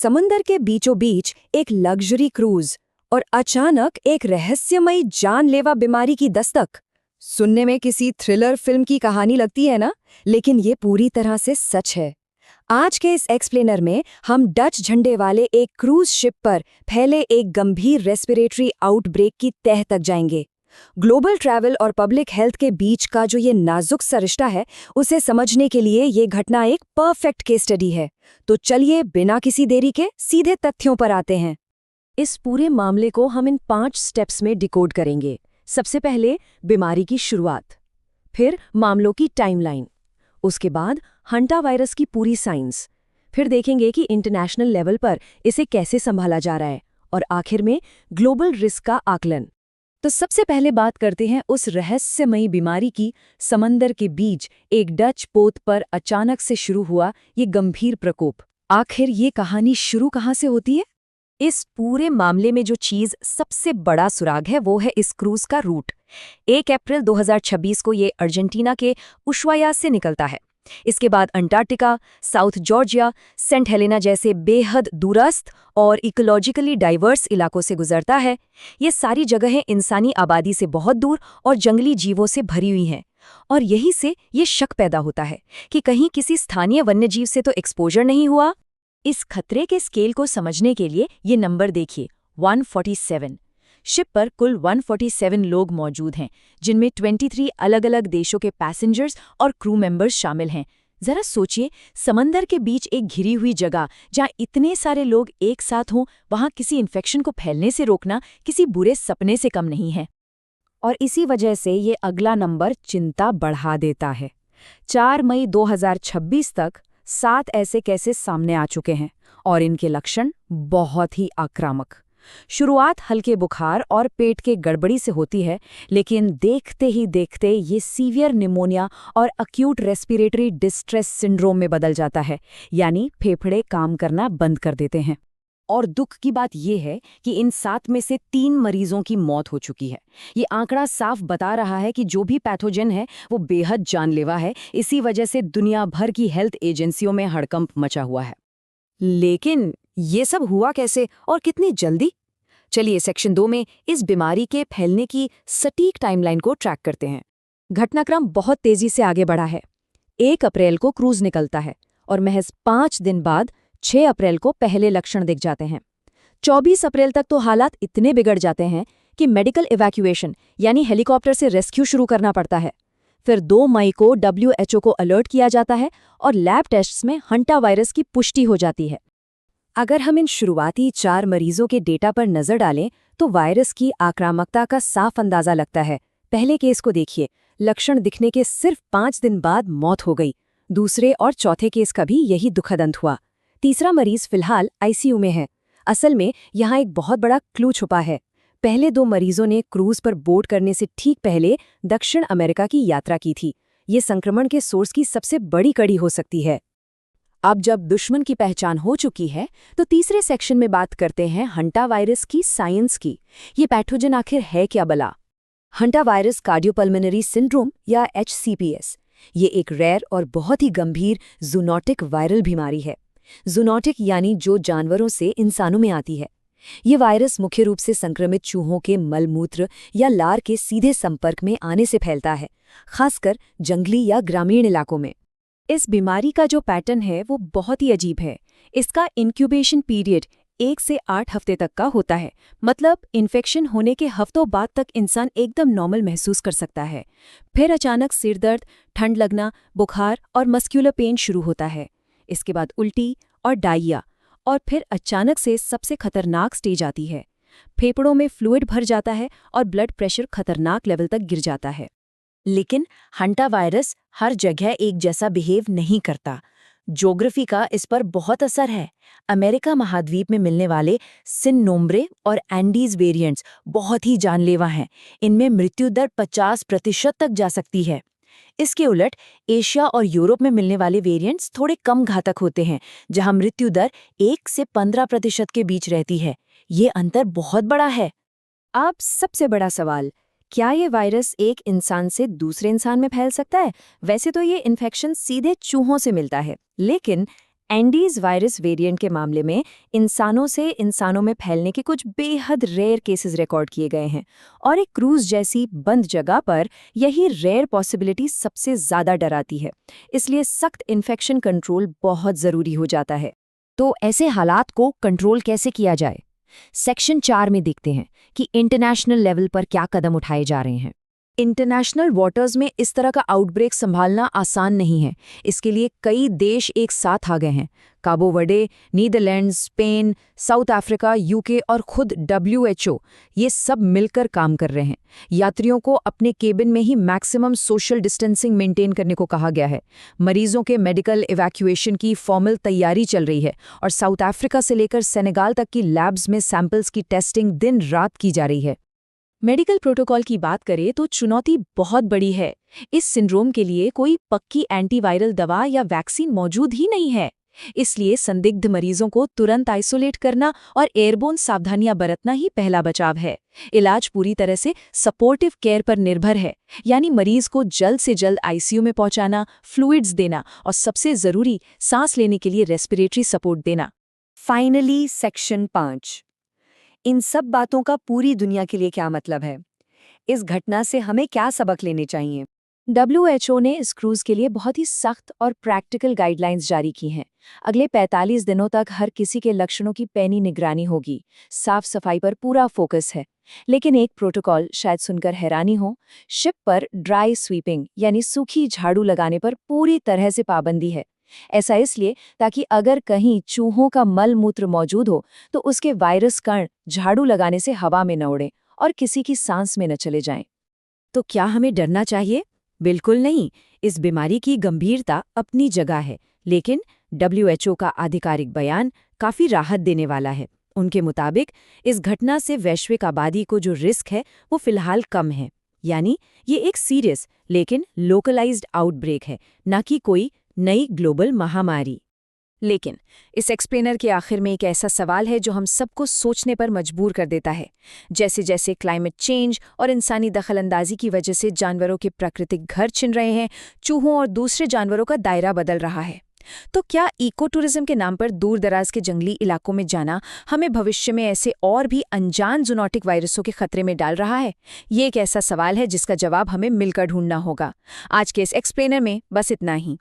समंदर के बीचों बीच एक लग्जरी क्रूज और अचानक एक रहस्यमयी जानलेवा बीमारी की दस्तक। सुनने में किसी थ्रिलर फिल्म की कहानी लगती है ना, लेकिन ये पूरी तरह से सच है। आज के इस एक्सप्लेनर में हम डच झंडे वाले एक क्रूज शिप पर फैले एक गंभीर रेस्पिरेटरी आउटब्रेक की तह तक जाएंगे। ग्लोबल ट्रैवल और पब्लिक हेल्थ के बीच का जो ये नाजुक सा रिश्ता है, उसे समझने के लिए ये घटना एक परफेक्ट केस स्टडी है। तो चलिए बिना किसी देरी के सीधे तथ्यों पर आते हैं। इस पूरे मामले को हम इन 5 स्टेप्स में डिकोड करेंगे। सबसे पहले बीमारी की शुरुआत, फिर मामलों की टाइमलाइन, उसके बाद हंटा वायरस की पूरी साइंस, फिर देखेंगे कि इंटरनेशनल लेवल पर इसे कैसे संभाला जा रहा है, और आखिर में ग्लोबल रिस्क का आकलन। तो सबसे पहले बात करते हैं उस रहस्यमयी बीमारी की। समंदर के बीच एक डच पोत पर अचानक से शुरू हुआ ये गंभीर प्रकोप। आखिर ये कहानी शुरू कहाँ से होती है? इस पूरे मामले में जो चीज़ सबसे बड़ा सुराग है वो है इस क्रूज का रूट। 1 अप्रैल 2026 को ये अर्जेंटीना के उशुआया से निकलता है। इसके बाद Antarctica, South Georgia, saint Helena जैसे बेहद दूरस्थ और इकोलॉजिकली डाइवर्स इलाकों से गुजरता है। ये सारी जगहें इंसानी आबादी से बहुत दूर और जंगली जीवों से भरी हुई हैं, और यहीं से ये शक पैदा होता है कि कहीं किसी स्थानीय वन्यजीव से तो एक्सपोजर नहीं हुआ। इस खतरे के स्केल को समझने के लिए ये नंबर देखिए, 147। शिप पर कुल 147 लोग मौजूद हैं, जिनमें 23 अलग-अलग देशों के पैसेंजर्स और क्रू मेंबर्स शामिल हैं। जरा सोचिए, समंदर के बीच एक घिरी हुई जगह जहां इतने सारे लोग एक साथ हों, वहां किसी इन्फेक्शन को फैलने से रोकना किसी बुरे सपने से कम नहीं है। और इसी वजह से ये अगला नंबर चिंता बढ़ा देता है। 4 मई 2026 तक 7 ऐसे केसेस सामने आ चुके हैं, और इनके लक्षण बहुत ही आक्रामक। शुरुआत हल्के बुखार और पेट के गड़बड़ी से होती है, लेकिन देखते ही देखते ये सीवियर निमोनिया और अक्यूट रेस्पिरेटरी डिस्ट्रेस सिंड्रोम में बदल जाता है, यानी फेफड़े काम करना बंद कर देते हैं। और दुख की बात यह है कि इन 7 में से 3 मरीजों की मौत हो चुकी है। ये आंकड़ा साफ बता रहा है कि जो भी पैथोजन है वो बेहद जानलेवा है। इसी वजह से दुनिया भर की हेल्थ एजेंसियों में हड़कंप मचा हुआ है। लेकिन ये सब हुआ कैसे और कितनी जल्दी? चलिए सेक्शन 2 में इस बीमारी के फैलने की सटीक टाइमलाइन को ट्रैक करते हैं। घटनाक्रम बहुत तेजी से आगे बढ़ा है। 1 अप्रैल को क्रूज निकलता है और महज 5 दिन बाद 6 अप्रैल को पहले लक्षण दिख जाते हैं। 24 अप्रैल तक तो हालात इतने बिगड़ जाते हैं कि मेडिकल इवैक्यूएशन यानी हेलीकॉप्टर से रेस्क्यू शुरू करना पड़ता है। फिर 2 मई को WHO को अलर्ट किया जाता है और लैब टेस्ट्स में हंटा वायरस की पुष्टि हो जाती है। अगर हम इन शुरुआती 4 मरीजों के डेटा पर नजर डालें तो वायरस की आक्रामकता का साफ अंदाजा लगता है। पहले केस को देखिए, लक्षण दिखने के सिर्फ 5 दिन बाद मौत हो गई। दूसरे और चौथे केस का भी यही दुखद अंत हुआ। तीसरा मरीज फिलहाल ICU में है। असल में यहाँ एक बहुत बड़ा क्लू छुपा है। पहले 2 मरीजों ने क्रूज पर बोर्ड करने से ठीक पहले दक्षिण अमेरिका की यात्रा की थी। ये संक्रमण के सोर्स की सबसे बड़ी कड़ी हो सकती है। अब जब दुश्मन की पहचान हो चुकी है, तो तीसरे सेक्शन में बात करते हैं हंटा वायरस की साइंस की। ये पैथोजन आखिर है क्या भला? हंटा वायरस कार्डियोपल्मोनरी सिंड्रोम या HCPS ये एक रेयर और बहुत ही गंभीर जूनोटिक वायरल बीमारी है। जूनोटिक यानी जो जानवरों से इंसानों में आती है। ये वायरस मुख्य रूप से संक्रमित चूहों के मलमूत्र या लार के सीधे संपर्क में आने से फैलता है, खासकर जंगली या ग्रामीण इलाकों में। इस बीमारी का जो पैटर्न है वो बहुत ही अजीब है। इसका इंक्यूबेशन पीरियड 1 से 8 हफ्ते तक का होता है। मतलब इन्फेक्शन होने के हफ्तों बाद तक इंसान एकदम नॉर्मल महसूस कर सकता है। फिर अचानक सिर दर्द, ठंड लगना, बुखार और मस्क्यूलर पेन शुरू होता है। इसके बाद उल्टी और डायरिया, और फिर अचानक से सबसे खतरनाक स्टेज आती है। फेफड़ों में फ्लूइड भर जाता है और ब्लड प्रेशर खतरनाक लेवल तक गिर जाता है। लेकिन हंटा वायरस हर जगह एक जैसा बिहेव नहीं करता। ज्योग्राफी का इस पर बहुत असर है। अमेरिका महाद्वीप में मिलने वाले सिन-नोम्ब्रे और एंडीज वेरिएंट्स बहुत ही जानलेवा हैं। इनमें मृत्यु दर 50% तक जा सकती है। इसके उलट एशिया और यूरोप में मिलने वाले वेरिएंट्स थोड़े कम घातक होते हैं, जहां मृत्यु दर 1 से 15% के बीच रहती है। ये अंतर बहुत बड़ा है। अब सबसे बड़ा सवाल, क्या ये वायरस एक इंसान से दूसरे इंसान में फैल सकता है? वैसे तो ये इन्फेक्शन सीधे चूहों से मिलता है, लेकिन एंडीज वायरस वेरिएंट के मामले में इंसानों से इंसानों में फैलने के कुछ बेहद रेयर केसेस रिकॉर्ड किए गए हैं और एक क्रूज जैसी बंद जगह पर यही रेयर पॉसिबिलिटी सबसे ज़्यादा डराती है। इसलिए सख्त इन्फेक्शन कंट्रोल बहुत ज़रूरी हो जाता है। तो ऐसे हालात को कंट्रोल कैसे किया जाए? सेक्शन 4 में देखते हैं कि इंटरनेशनल लेवल पर क्या कदम उठाए जा रहे हैं। इंटरनेशनल वाटर्स में इस तरह का आउटब्रेक संभालना आसान नहीं है। इसके लिए कई देश एक साथ आ गए हैं। काबो Verde, Netherlands, Spain, south Africa, UK और खुद WHO ये सब मिलकर काम कर रहे हैं। यात्रियों को अपने केबिन में ही मैक्सिमम सोशल डिस्टेंसिंग मेंटेन करने को कहा गया है। मरीजों के मेडिकल इवैक्यूएशन की फॉर्मल तैयारी चल रही है और साउथ अफ्रीका से लेकर सेनेगाल तक की लैब्स में सैंपल्स की टेस्टिंग दिन रात की जा रही है। मेडिकल प्रोटोकॉल की बात करें तो चुनौती बहुत बड़ी है। इस सिंड्रोम के लिए कोई पक्की एंटीवायरल दवा या वैक्सीन मौजूद ही नहीं है। इसलिए संदिग्ध मरीजों को तुरंत आइसोलेट करना और एयरबोर्न सावधानियां बरतना ही पहला बचाव है। इलाज पूरी तरह से सपोर्टिव केयर पर निर्भर है, यानी मरीज को जल्द से जल्द आईसीयू में पहुंचाना, फ्लूइड्स देना और सबसे जरूरी सांस लेने के लिए रेस्पिरेटरी सपोर्ट देना। Finally section 5। इन सब बातों का पूरी दुनिया के लिए क्या मतलब है? इस घटना से हमें क्या सबक लेने चाहिए? WHO ने इस क्रूज के लिए बहुत ही सख्त और प्रैक्टिकल गाइडलाइंस जारी की हैं। अगले 45 दिनों तक हर किसी के लक्षणों की पैनी निगरानी होगी। साफ सफाई पर पूरा फोकस है। लेकिन एक प्रोटोकॉल शायद सुनकर हैरानी हो, शिप पर ड्राई स्वीपिंग यानी सूखी झाड़ू लगाने पर पूरी तरह से पाबंदी है। ऐसा इसलिए ताकि अगर कहीं चूहों का मल मूत्र मौजूद हो तो उसके वायरस कण झाड़ू लगाने से हवा में न उड़े और किसी की सांस में न चले जाएं। तो क्या हमें डरना चाहिए? बिल्कुल नहीं। इस बीमारी की गंभीरता अपनी जगह है, लेकिन WHO का आधिकारिक बयान काफी राहत देने वाला है। उनके मुताबिक इस घटना से वैश्विक आबादी को जो रिस्क है वो फिलहाल कम है। यानी ये एक सीरियस लेकिन लोकलाइज्ड आउटब्रेक है, न कि कोई नई ग्लोबल महामारी। लेकिन इस एक्सप्लेनर के आखिर में एक ऐसा सवाल है जो हम सबको सोचने पर मजबूर कर देता है। जैसे जैसे क्लाइमेट चेंज और इंसानी दखलंदाजी की वजह से जानवरों के प्राकृतिक घर छिन रहे हैं, चूहों और दूसरे जानवरों का दायरा बदल रहा है। तो क्या इको टूरिज्म के नाम पर दूर दराज के जंगली इलाकों में जाना हमें भविष्य में ऐसे और भी अनजान जूनोटिक वायरसों के खतरे में डाल रहा है? ये एक ऐसा सवाल है जिसका जवाब हमें मिलकर ढूंढना होगा। आज के इस एक्सप्लेनर में बस इतना ही।